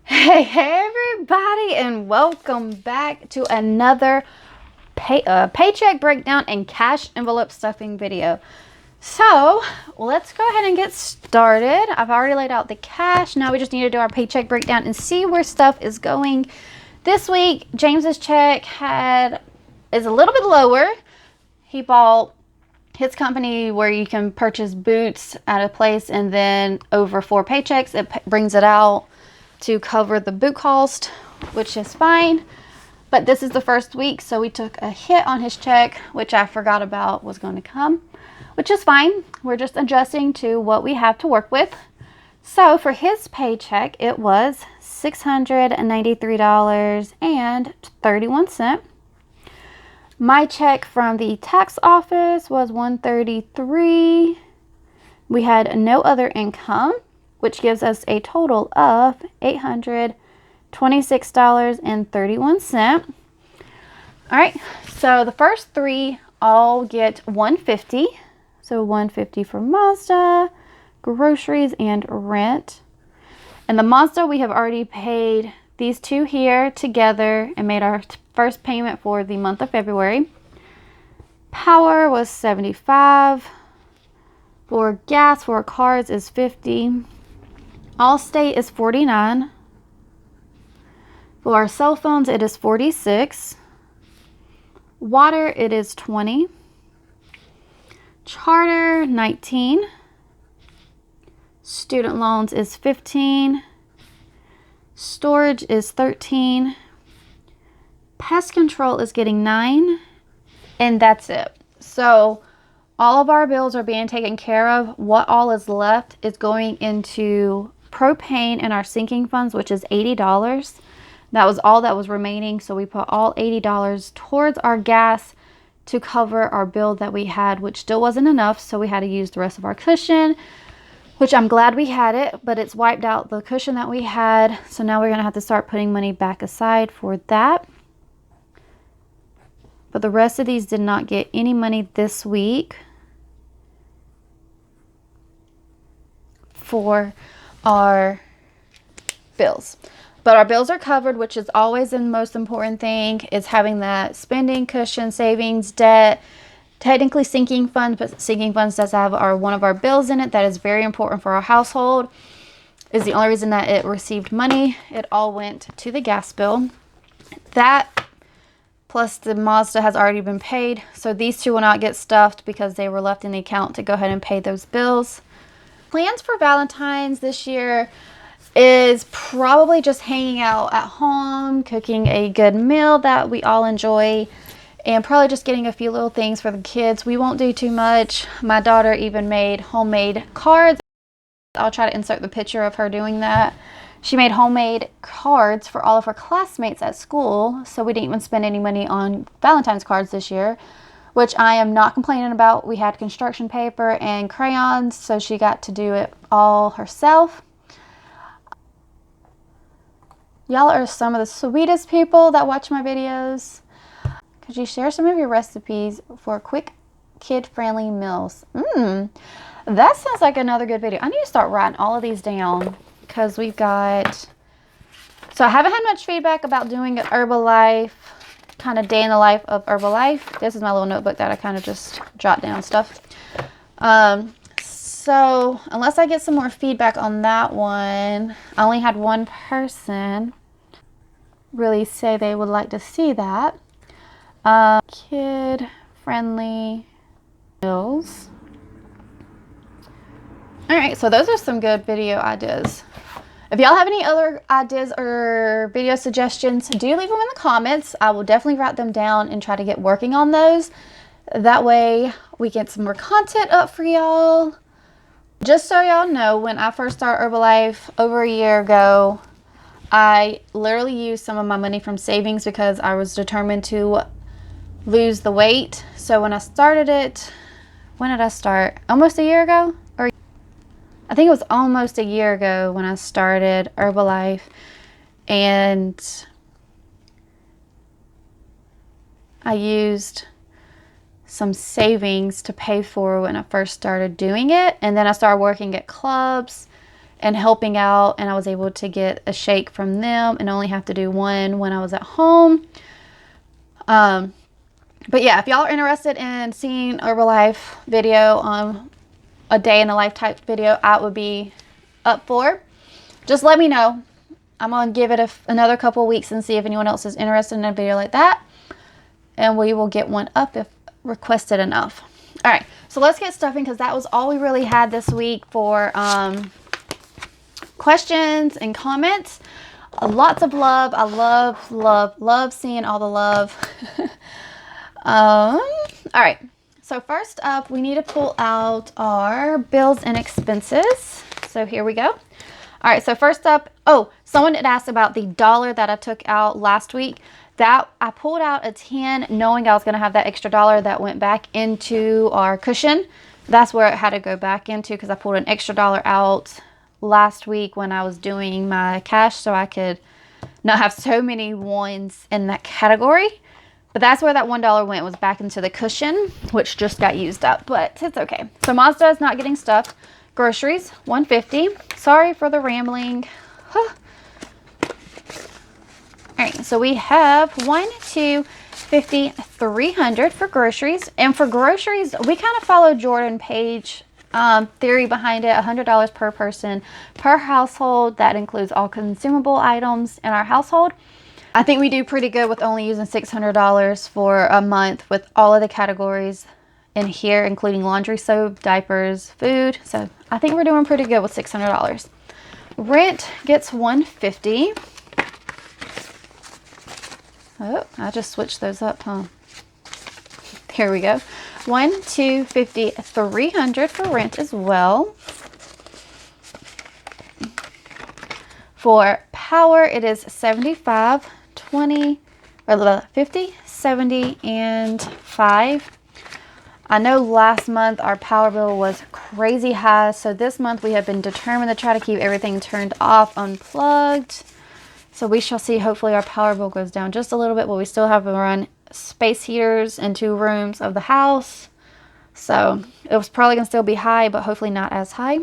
Hey everybody, and welcome back to another paycheck breakdown and cash envelope stuffing video. So let's go ahead and get started. I've already laid out the cash. Now we just need to do our paycheck breakdown and see where stuff is going. This week, James's check is a little bit lower. He bought his company where you can purchase boots at a place, and then over 4 paychecks, it brings it out to cover the boot cost, which is fine. But this is the first week, so we took a hit on his check, which I forgot about was going to come, which is fine. We're just adjusting to what we have to work with. So for his paycheck, it was $693.31. My check from the tax office was $133. We had no other income, which gives us a total of $826.31. All right, so the first 3 all get $150. So $150 for Mazda, groceries, and rent. And the Mazda, we have already paid these 2 here together and made our first payment for the month of February. Power was $75. For gas for cars is $50. Allstate is $49. For our cell phones, it is $46. Water, it is $20. Charter, $19. Student loans is $15. Storage is $13. Pest control is getting $9. And that's it. So all of our bills are being taken care of. What all is left is going into propane and our sinking funds, which is $80. That was all that was remaining. So we put all $80 towards our gas to cover our bill that we had, which still wasn't enough. So we had to use the rest of our cushion, which I'm glad we had it, but it's wiped out the cushion that we had. So now we're going to have to start putting money back aside for that. But the rest of these did not get any money this week for our bills. But our bills are covered, which is always the most important thing, is having that spending cushion, savings, debt, technically sinking funds, but sinking funds does have one of our bills in it that is very important for our household. Is the only reason that it received money. It all went to the gas bill. That plus the Mazda has already been paid. So these 2 will not get stuffed because they were left in the account to go ahead and pay those bills. Plans for Valentine's this year is probably just hanging out at home, cooking a good meal that we all enjoy, and probably just getting a few little things for the kids. We won't do too much. My daughter even made homemade cards. I'll try to insert the picture of her doing that. She made homemade cards for all of her classmates at school, so we didn't even spend any money on Valentine's cards this year, which I am not complaining about. We had construction paper and crayons, so she got to do it all herself. Y'all are some of the sweetest people that watch my videos. Could you share some of your recipes for quick kid-friendly meals? That sounds like another good video. I need to start writing all of these down because we've got... So I haven't had much feedback about doing an Herbalife, kind of day in the life of Herbalife. This is my little notebook that I kind of just jot down stuff. So unless I get some more feedback on that one, I only had one person really say they would like to see that. Kid-friendly meals. All right, so those are some good video ideas. If y'all have any other ideas or video suggestions, do leave them in the comments. I will definitely write them down and try to get working on those. That way we get some more content up for y'all. Just so y'all know, when I first started Herbalife over a year ago, I literally used some of my money from savings because I was determined to lose the weight. So when I started it, when did I start? Almost a year ago? Or I think it was almost a year ago when I started Herbalife. And I used some savings to pay for when I first started doing it. And then I started working at clubs and helping out, and I was able to get a shake from them and only have to do one when I was at home. But yeah, if y'all are interested in seeing a real life video on a day in the life type video, I would be up for. Just let me know. I'm gonna give it another couple of weeks and see if anyone else is interested in a video like that, and we will get one up if requested enough. All right, so let's get stuffing, because that was all we really had this week for questions and comments. Lots of love. I love seeing all the love. All right, so first up, we need to pull out our bills and expenses. So here we go. All right, so first up, oh, someone had asked about the $1 that I took out last week. That I pulled out a 10 knowing I was going to have that extra $1 that went back into our cushion. That's where it had to go back into, because I pulled an extra $1 out last week when I was doing my cash, so I could not have so many ones in that category. But that's where that $1 went, was back into the cushion, which just got used up, but it's okay. So Mazda is not getting stuffed. Groceries, $150. Sorry for the rambling. All right, so we have $1, $2, $50, $300 for groceries. And for groceries, we kind of follow Jordan Page theory behind it. $100 per person per household. That includes all consumable items in our household. I think we do pretty good with only using $600 for a month with all of the categories in here, including laundry, soap, diapers, food. So I think we're doing pretty good with $600. Rent gets $150. Oh, I just switched those up, huh? Here we go. $1, $2, $50, $300 for rent as well. For power, it is $75, $20, or $50, $70, and $5. I know last month our power bill was crazy high, so this month we have been determined to try to keep everything turned off, unplugged. So we shall see. Hopefully our power bill goes down just a little bit, but we still have to run space heaters in 2 rooms of the house. So it was probably going to still be high, but hopefully not as high.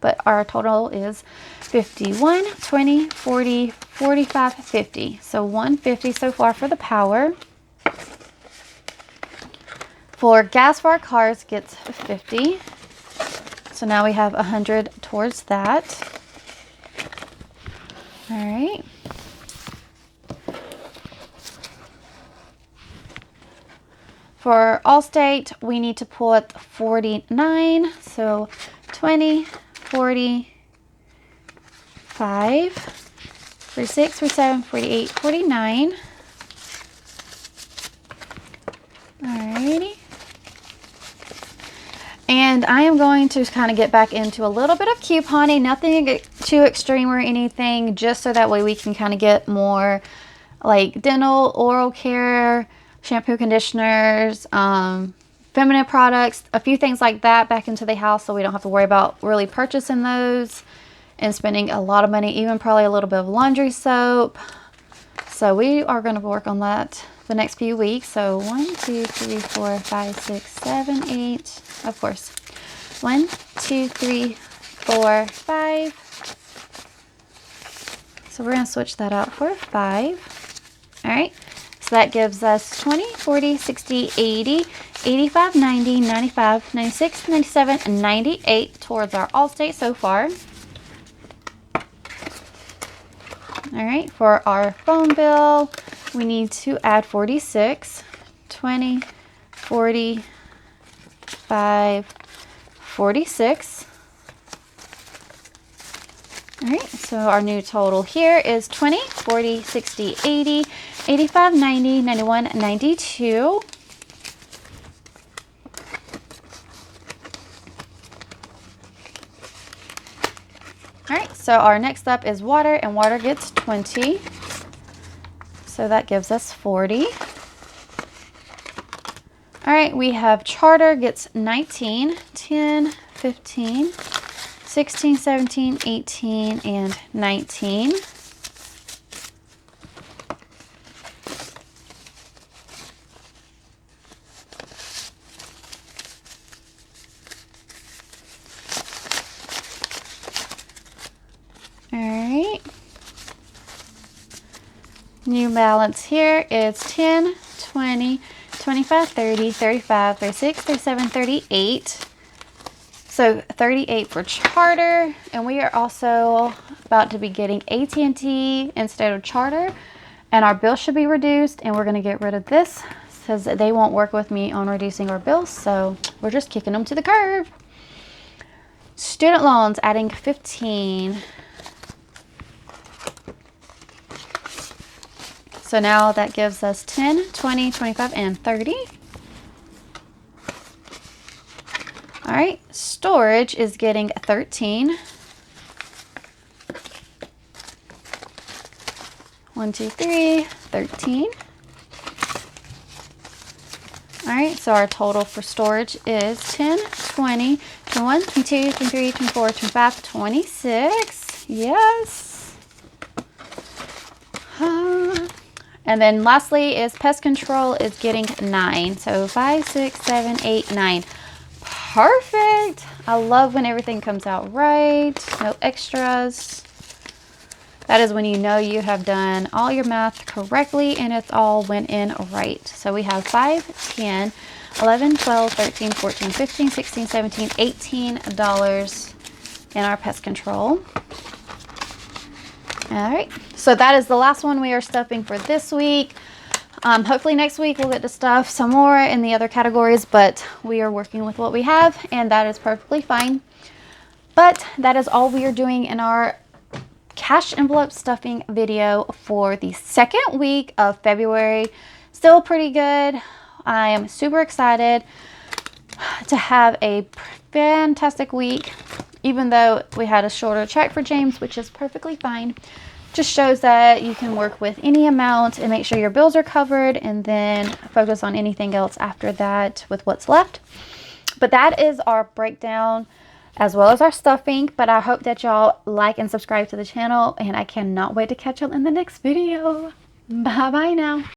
But our total is 51, 20, 40, 45, 50. So $150 so far for the power. For gas for our cars gets $50. So now we have $100 towards that. All right. For Allstate, we need to pull at 49. So 20, 40, 5, 46, 47, 48, 49. Alrighty. And I am going to kind of get back into a little bit of couponing, nothing too extreme or anything, just so that way we can kind of get more like dental, oral care, shampoo, conditioners, feminine products, a few things like that back into the house, so we don't have to worry about really purchasing those and spending a lot of money, even probably a little bit of laundry soap. So we are going to work on that the next few weeks. So 1, 2, 3, 4, 5, 6, 7, 8. Of course. 1, 2, 3, 4, 5. So we're going to switch that out for 5. All right. So that gives us 20, 40, 60, 80, 85, 90, 95, 96, 97, and 98 towards our Allstate so far. All right, for our phone bill, we need to add 46, 20, 40, 5, 46. All right, so our new total here is 20, 40, 60, 80, 85, 90, 91, 92. All right, so our next up is water, and water gets 20. So that gives us 40. All right, we have charter gets 19, 10, 15, 16, 17, 18, and 19. New balance here is 10, 20, 25, 30, 35, 36, 37, 38. So 38 for Charter, and we are also about to be getting AT&T instead of Charter, and our bill should be reduced, and we're going to get rid of this because they won't work with me on reducing our bills, so we're just kicking them to the curb. Student loans, adding 15. So now that gives us 10, 20, 25, and 30. All right, storage is getting 13. 1, 2, 3, 13. All right, so our total for storage is 10, 20, 21, 22, 23, 24, 25, 26. Yes. And then lastly is pest control is getting 9. So 5, 6, 7, 8, 9. Perfect. I love when everything comes out right. No extras. That is when you know you have done all your math correctly and it's all went in right. So we have 5, 10, 11, 12, 13, 14, 15, 16, 17, $18 in our pest control. All right. So that is the last one we are stuffing for this week. Hopefully next week we'll get to stuff some more in the other categories, but we are working with what we have and that is perfectly fine. But that is all we are doing in our cash envelope stuffing video for the second week of February. Still pretty good. I am super excited to have a fantastic week, even though we had a shorter check for James, which is perfectly fine. Just shows that you can work with any amount and make sure your bills are covered and then focus on anything else after that with what's left. But that is our breakdown as well as our stuffing. But I hope that y'all like and subscribe to the channel, and I cannot wait to catch y'all in the next video. Bye bye now.